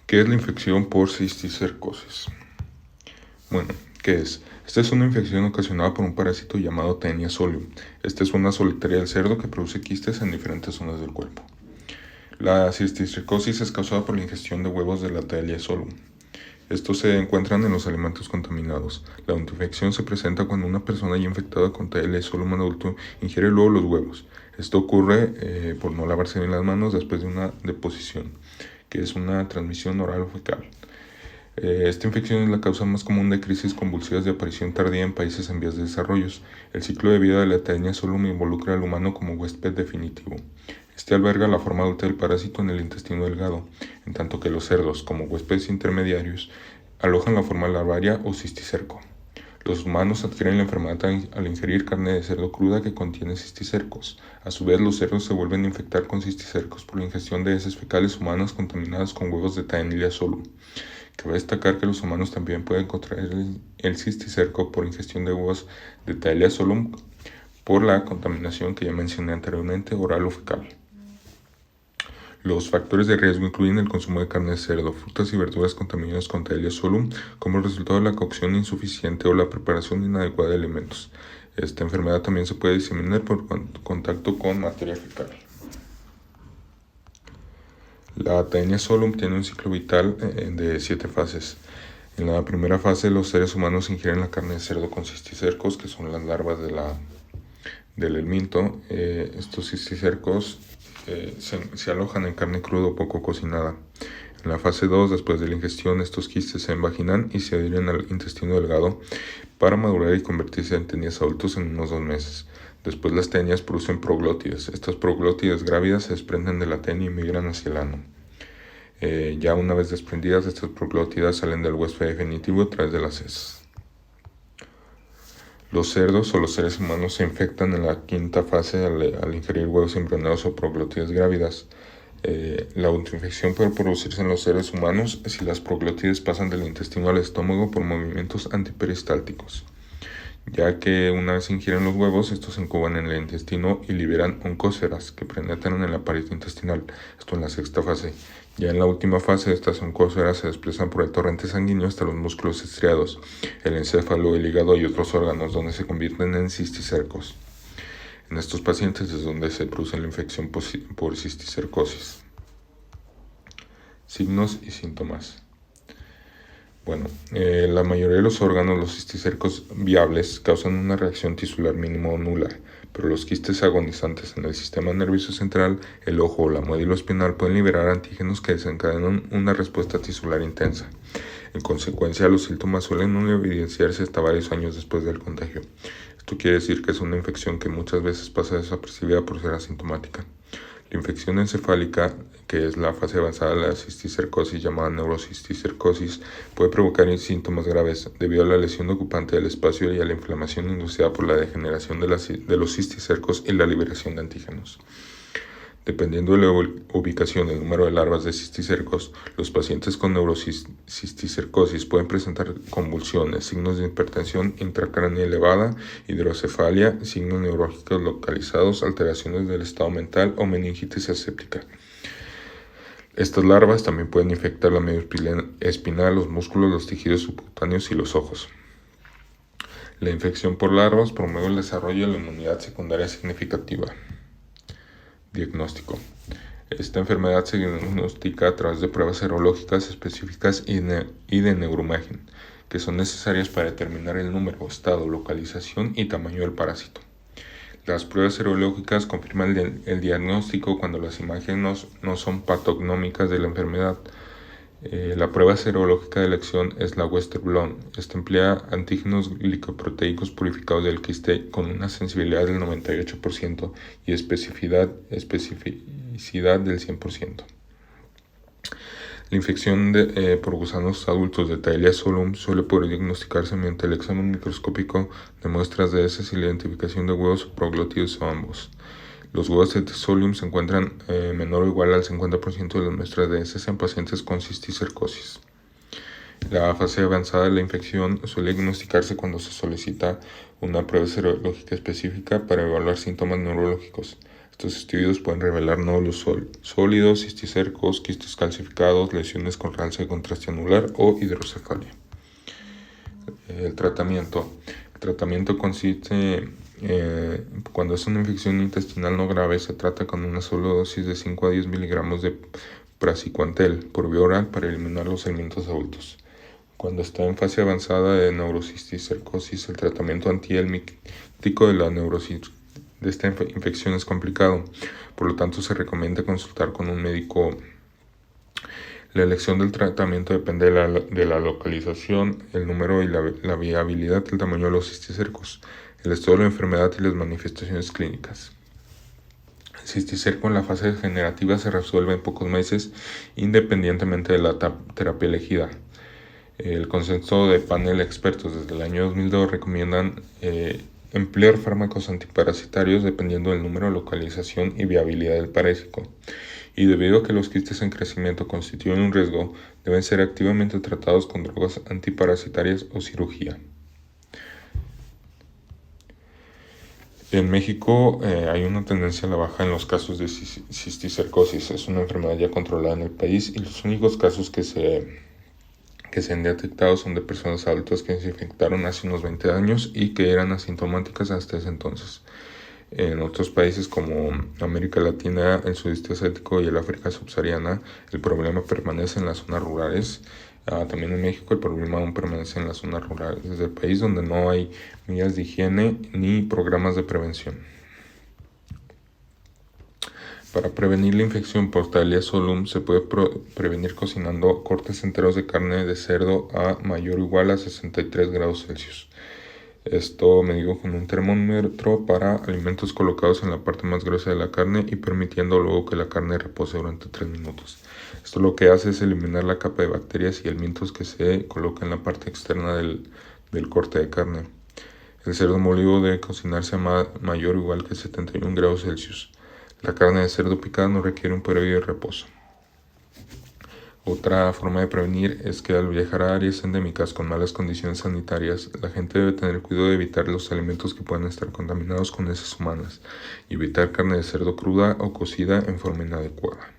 ¿Qué es la infección por cisticercosis? Bueno, ¿qué es? Esta es una infección ocasionada por un parásito llamado Taenia solium. Esta es una solitaria del cerdo que produce quistes en diferentes zonas del cuerpo. La cisticercosis es causada por la ingestión de huevos de la Taenia solium. Estos se encuentran en los alimentos contaminados. La infección se presenta cuando una persona ya infectada con Taenia solium adulto ingiere luego los huevos. Esto ocurre por no lavarse bien las manos después de una deposición, que es una transmisión oral o fecal. Esta infección es la causa más común de crisis convulsivas de aparición tardía en países en vías de desarrollo. El ciclo de vida de la Taenia solium involucra al humano como huésped definitivo. Este alberga la forma adulta del parásito en el intestino delgado, en tanto que los cerdos, como huéspedes intermediarios, alojan la forma larvaria o cisticerco. Los humanos adquieren la enfermedad al ingerir carne de cerdo cruda que contiene cisticercos. A su vez, los cerdos se vuelven a infectar con cisticercos por la ingestión de heces fecales humanas contaminadas con huevos de Taenia solium. Cabe destacar que los humanos también pueden contraer el cisticerco por ingestión de huevos de Taenia solium por la contaminación que ya mencioné anteriormente, oral o fecal. Los factores de riesgo incluyen el consumo de carne de cerdo, frutas y verduras contaminadas con Taenia solium como resultado de la cocción insuficiente o la preparación inadecuada de alimentos. Esta enfermedad también se puede diseminar por contacto con materia fecal. La Taenia solium tiene un ciclo vital de 7 fases. En la primera fase, los seres humanos ingieren la carne de cerdo con cisticercos, que son las larvas del helminto. Estos cisticercos se alojan en carne cruda o poco cocinada. En la fase 2, después de la ingestión, estos quistes se envaginan y se adhieren al intestino delgado para madurar y convertirse en tenias adultos en unos 2 meses. Después las tenias producen proglótides. Estas proglótides grávidas se desprenden de la tenia y migran hacia el ano. Ya una vez desprendidas, estas proglótidas salen del huésped definitivo a través de las heces. Los cerdos o los seres humanos se infectan en la quinta fase al ingerir huevos embrionados o proglótides grávidas. La autoinfección puede producirse en los seres humanos si las proglótides pasan del intestino al estómago por movimientos antiperistálticos, ya que una vez ingieren los huevos, estos se incuban en el intestino y liberan oncóceras que penetran en la pared intestinal, esto en la sexta fase. Ya en la última fase, estas oncóceras se desplazan por el torrente sanguíneo hasta los músculos estriados, el encéfalo, el hígado y otros órganos, donde se convierten en cisticercos. En estos pacientes es donde se produce la infección por cisticercosis. Signos y síntomas. Bueno, la mayoría de los órganos, los cisticercos viables, causan una reacción tisular mínima o nula, pero los quistes agonizantes en el sistema nervioso central, el ojo o la médula espinal pueden liberar antígenos que desencadenan una respuesta tisular intensa. En consecuencia, los síntomas suelen no evidenciarse hasta varios años después del contagio. Esto quiere decir que es una infección que muchas veces pasa desapercibida por ser asintomática. La infección encefálica, que es la fase avanzada de la cisticercosis llamada neurocisticercosis, puede provocar síntomas graves debido a la lesión ocupante del espacio y a la inflamación inducida por la degeneración de los cisticercos y la liberación de antígenos. Dependiendo de la ubicación y el número de larvas de cisticercos, los pacientes con neurocisticercosis pueden presentar convulsiones, signos de hipertensión intracránea elevada, hidrocefalia, signos neurológicos localizados, alteraciones del estado mental o meningitis aséptica. Estas larvas también pueden infectar la médula espinal, los músculos, los tejidos subcutáneos y los ojos. La infección por larvas promueve el desarrollo de la inmunidad secundaria significativa. Diagnóstico. Esta enfermedad se diagnostica a través de pruebas serológicas específicas y de neuroimagen, que son necesarias para determinar el número, estado, localización y tamaño del parásito. Las pruebas serológicas confirman el diagnóstico cuando las imágenes no son patognómicas de la enfermedad. La prueba serológica de elección es la Western blot. Esta emplea antígenos glicoproteicos purificados del quiste con una sensibilidad del 98% y especificidad del 100%. La infección por gusanos adultos de Taenia solium suele poder diagnosticarse mediante el examen microscópico de muestras de heces y la identificación de huevos o proglótidos o ambos. Los huevos de solium se encuentran menor o igual al 50% de las muestras de heces en pacientes con cisticercosis. La fase avanzada de la infección suele diagnosticarse cuando se solicita una prueba serológica específica para evaluar síntomas neurológicos. Estos estudios pueden revelar nódulos sólidos, cisticercos, quistes calcificados, lesiones con realce de contraste anular o hidrocefalia. El tratamiento. El tratamiento consiste, cuando es una infección intestinal no grave, se trata con una sola dosis de 5 a 10 miligramos de praziquantel por vía oral para eliminar los elementos adultos. Cuando está en fase avanzada de neurocisticercosis, el tratamiento antihelmíntico de esta infección es complicado, por lo tanto se recomienda consultar con un médico. La elección del tratamiento depende de la localización, el número y la viabilidad del tamaño de los cisticercos, el estado de la enfermedad y las manifestaciones clínicas. El cisticerco en la fase degenerativa se resuelve en pocos meses, independientemente de la terapia elegida. El consenso de panel de expertos desde el año 2002 recomiendan emplear fármacos antiparasitarios dependiendo del número, localización y viabilidad del parásito. Y debido a que los quistes en crecimiento constituyen un riesgo, deben ser activamente tratados con drogas antiparasitarias o cirugía. En México hay una tendencia a la baja en los casos de cisticercosis. Es una enfermedad ya controlada en el país y los únicos casos que se han detectado son de personas adultas que se infectaron hace unos 20 años y que eran asintomáticas hasta ese entonces. En otros países como América Latina, el sudeste asiático y el África subsahariana, el problema permanece en las zonas rurales. También en México el problema aún permanece en las zonas rurales del país, donde no hay medidas de higiene ni programas de prevención. Para prevenir la infección por Thalia solum se puede prevenir cocinando cortes enteros de carne de cerdo a mayor o igual a 63 grados Celsius. Esto medido con un termómetro para alimentos colocados en la parte más gruesa de la carne y permitiendo luego que la carne repose durante 3 minutos. Esto lo que hace es eliminar la capa de bacterias y elementos que se coloca en la parte externa del corte de carne. El cerdo molido debe cocinarse a mayor o igual que 71 grados Celsius. La carne de cerdo picada no requiere un previo reposo. Otra forma de prevenir es que al viajar a áreas endémicas con malas condiciones sanitarias, la gente debe tener cuidado de evitar los alimentos que puedan estar contaminados con heces humanas y evitar carne de cerdo cruda o cocida en forma inadecuada.